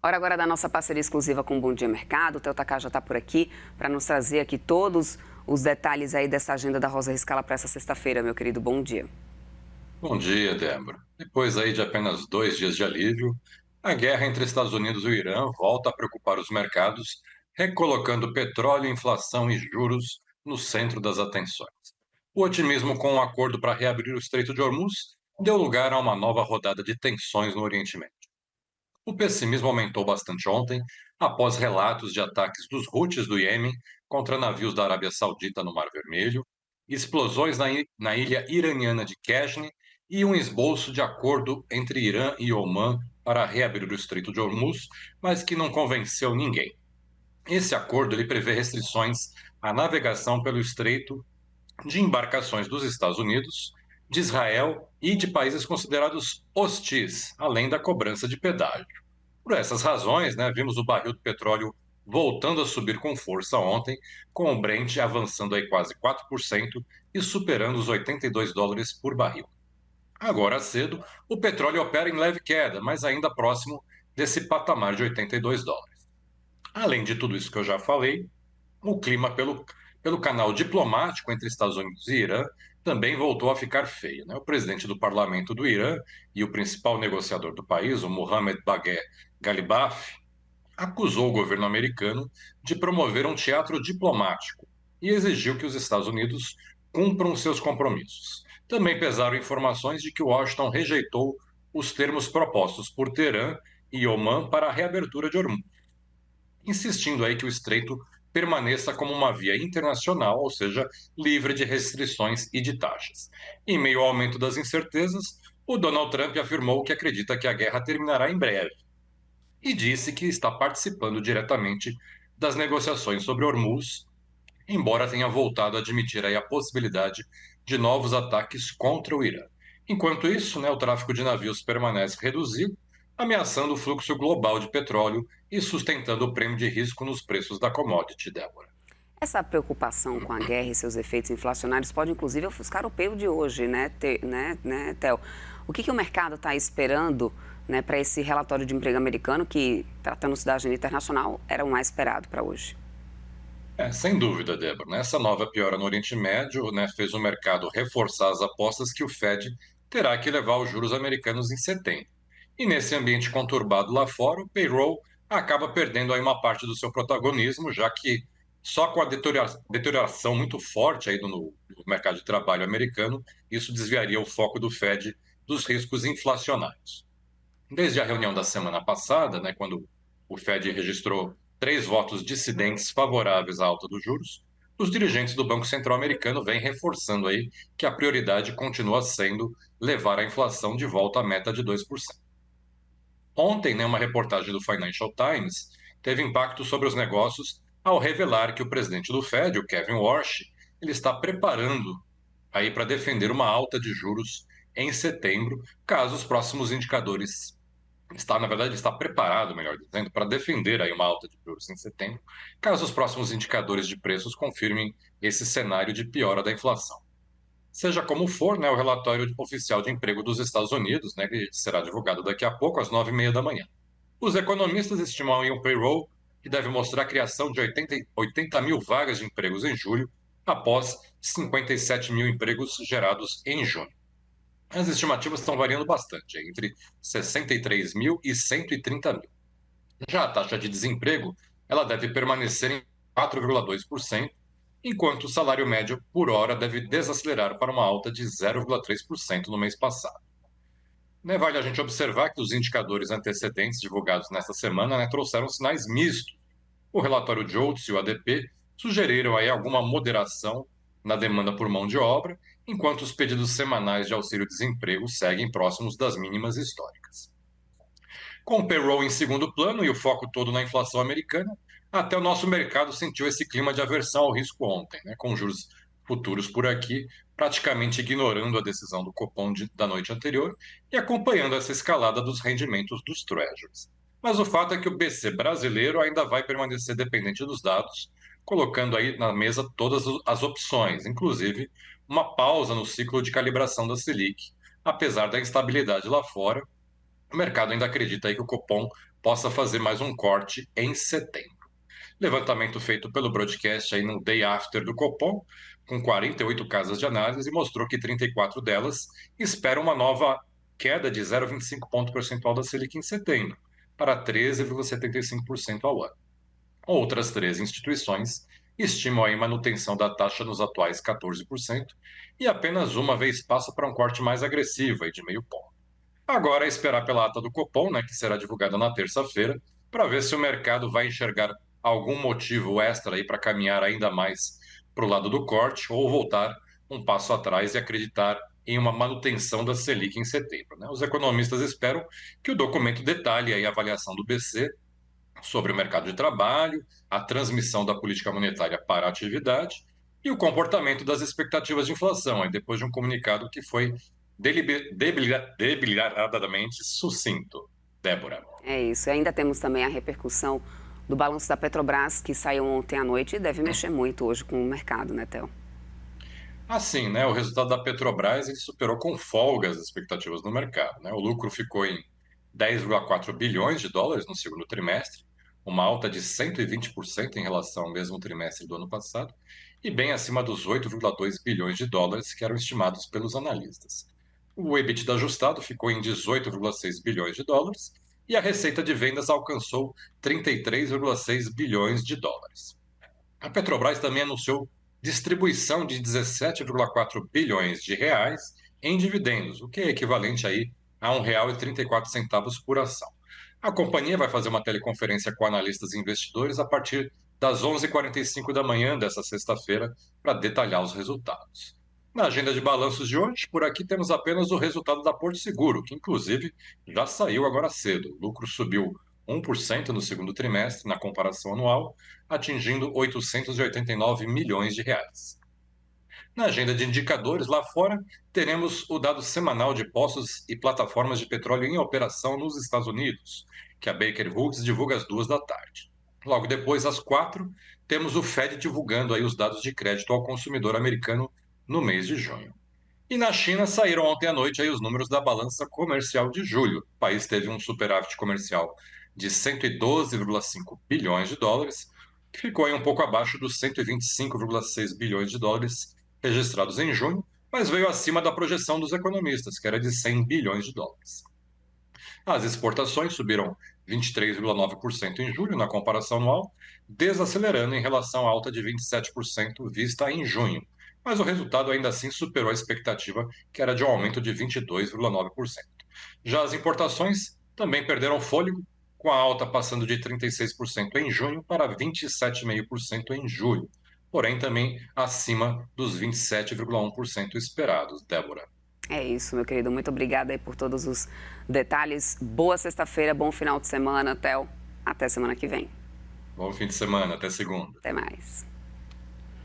Hora agora da nossa parceria exclusiva com o Bom Dia Mercado. O Theo Taká já está por aqui para nos trazer aqui todos os detalhes aí dessa agenda da Rosa Riscala para essa sexta-feira, meu querido. Bom dia. Bom dia, Débora. Depois aí de apenas 2 dias de alívio, a guerra entre Estados Unidos e o Irã volta a preocupar os mercados, recolocando petróleo, inflação e juros no centro das atenções. O otimismo com o acordo para reabrir o Estreito de Hormuz deu lugar a uma nova rodada de tensões no Oriente Médio. O pessimismo aumentou bastante ontem, após relatos de ataques dos Houthis do Iêmen contra navios da Arábia Saudita no Mar Vermelho, explosões na ilha iraniana de Keshne e um esboço de acordo entre Irã e Omã para reabrir o Estreito de Hormuz, mas que não convenceu ninguém. Esse acordo ele prevê restrições à navegação pelo estreito de embarcações dos Estados Unidos, de Israel e de países considerados hostis, além da cobrança de pedágio. Por essas razões, né, vimos o barril do petróleo voltando a subir com força ontem, com o Brent avançando aí quase 4% e superando os US$ 82 por barril. Agora cedo, o petróleo opera em leve queda, mas ainda próximo desse patamar de US$ 82. Além de tudo isso que eu já falei, o clima pelo canal diplomático entre Estados Unidos e Irã também voltou a ficar feio, né? O presidente do parlamento do Irã e o principal negociador do país, o Mohammad Bagher Ghalibaf, acusou o governo americano de promover um teatro diplomático e exigiu que os Estados Unidos cumpram seus compromissos. Também pesaram informações de que Washington rejeitou os termos propostos por Teherã e Omã para a reabertura de Hormuz, insistindo aí que o estreito permaneça como uma via internacional, ou seja, livre de restrições e de taxas. Em meio ao aumento das incertezas, o Donald Trump afirmou que acredita que a guerra terminará em breve e disse que está participando diretamente das negociações sobre Hormuz, embora tenha voltado a admitir aí a possibilidade de novos ataques contra o Irã. Enquanto isso, né, o tráfego de navios permanece reduzido, ameaçando o fluxo global de petróleo e sustentando o prêmio de risco nos preços da commodity, Débora. Essa preocupação com a guerra e seus efeitos inflacionários pode, inclusive, ofuscar o payroll de hoje, né, Theo? O que o mercado está esperando, né, para esse relatório de emprego americano que, tratando-se da agenda internacional, era o mais esperado para hoje? Sem dúvida, Débora, né? Essa nova piora no Oriente Médio, né, fez o mercado reforçar as apostas que o Fed terá que levar os juros americanos em setembro. E nesse ambiente conturbado lá fora, o payroll acaba perdendo aí uma parte do seu protagonismo, já que só com a deterioração muito forte aí no mercado de trabalho americano, isso desviaria o foco do Fed dos riscos inflacionários. Desde a reunião da semana passada, né, quando o Fed registrou 3 votos dissidentes favoráveis à alta dos juros, os dirigentes do Banco Central americano vêm reforçando aí que a prioridade continua sendo levar a inflação de volta à meta de 2%. Ontem, né, uma reportagem do Financial Times teve impacto sobre os negócios ao revelar que o presidente do Fed, o Kevin Warsh, ele está preparando aí para defender uma alta de juros em setembro, caso os próximos indicadores na verdade, está preparado, melhor dizendo, para defender aí uma alta de juros em setembro, caso os próximos indicadores de preços confirmem esse cenário de piora da inflação. Seja como for, né, o relatório oficial de emprego dos Estados Unidos, né, que será divulgado daqui a pouco, às 9h30 da manhã. Os economistas estimam aí um payroll que deve mostrar a criação de 80 mil vagas de empregos em julho, após 57 mil empregos gerados em junho. As estimativas estão variando bastante, entre 63 mil e 130 mil. Já a taxa de desemprego, ela deve permanecer em 4,2%, enquanto o salário médio por hora deve desacelerar para uma alta de 0,3% no mês passado. Né, vale a gente observar que os indicadores antecedentes divulgados nesta semana, né, trouxeram sinais mistos. O relatório de Oates e o ADP sugeriram aí alguma moderação na demanda por mão de obra, enquanto os pedidos semanais de auxílio-desemprego seguem próximos das mínimas históricas. Com o payroll em segundo plano e o foco todo na inflação americana, até o nosso mercado sentiu esse clima de aversão ao risco ontem, né, com juros futuros por aqui, praticamente ignorando a decisão do Copom da noite anterior e acompanhando essa escalada dos rendimentos dos Treasuries. Mas o fato é que o BC brasileiro ainda vai permanecer dependente dos dados, colocando aí na mesa todas as opções, inclusive uma pausa no ciclo de calibração da Selic, apesar da instabilidade lá fora. O mercado ainda acredita aí que o Copom possa fazer mais um corte em setembro. Levantamento feito pelo broadcast aí no day after do Copom, com 48 casas de análise, mostrou que 34 delas esperam uma nova queda de 0,25 ponto percentual da Selic em setembro, para 13,75% ao ano. Outras 13 instituições estimam aí manutenção da taxa nos atuais 14% e apenas uma vez passa para um corte mais agressivo aí de meio ponto. Agora é esperar pela ata do Copom, né, que será divulgada na terça-feira, para ver se o mercado vai enxergar algum motivo extra aí para caminhar ainda mais para o lado do corte ou voltar um passo atrás e acreditar em uma manutenção da Selic em setembro, né? Os economistas esperam que o documento detalhe aí a avaliação do BC sobre o mercado de trabalho, a transmissão da política monetária para a atividade e o comportamento das expectativas de inflação, aí depois de um comunicado que foi deliberadamente sucinto. Débora. É isso. E ainda temos também a repercussão do balanço da Petrobras, que saiu ontem à noite e deve mexer muito hoje com o mercado, né, Theo? Assim, né, o resultado da Petrobras ele superou com folga as expectativas no mercado, né? O lucro ficou em 10,4 bilhões de dólares no segundo trimestre, uma alta de 120% em relação ao mesmo trimestre do ano passado, e bem acima dos 8,2 bilhões de dólares que eram estimados pelos analistas. O EBITDA ajustado ficou em 18,6 bilhões de dólares e a receita de vendas alcançou 33,6 bilhões de dólares. A Petrobras também anunciou distribuição de 17,4 bilhões de reais em dividendos, o que é equivalente aí a R$ 1,34 por ação. A companhia vai fazer uma teleconferência com analistas e investidores a partir das 11h45 da manhã desta sexta-feira para detalhar os resultados. Na agenda de balanços de hoje, por aqui temos apenas o resultado da Porto Seguro, que inclusive já saiu agora cedo. O lucro subiu 1% no segundo trimestre, na comparação anual, atingindo 889 milhões de reais. Na agenda de indicadores, lá fora, teremos o dado semanal de postos e plataformas de petróleo em operação nos Estados Unidos, que a Baker Hughes divulga às 14h. Logo depois, às 4h, temos o Fed divulgando aí os dados de crédito ao consumidor americano no mês de junho. E na China saíram ontem à noite aí os números da balança comercial de julho. O país teve um superávit comercial de 112,5 bilhões de dólares, que ficou aí um pouco abaixo dos 125,6 bilhões de dólares registrados em junho, mas veio acima da projeção dos economistas, que era de 100 bilhões de dólares. As exportações subiram 23,9% em julho, na comparação anual, desacelerando em relação à alta de 27% vista em junho. Mas o resultado ainda assim superou a expectativa, que era de um aumento de 22,9%. Já as importações também perderam fôlego, com a alta passando de 36% em junho para 27,5% em julho, porém também acima dos 27,1% esperados. Débora. É isso, meu querido. Muito obrigada aí por todos os detalhes. Boa sexta-feira, bom final de semana, Theo. Até semana que vem. Bom fim de semana, até segunda. Até mais.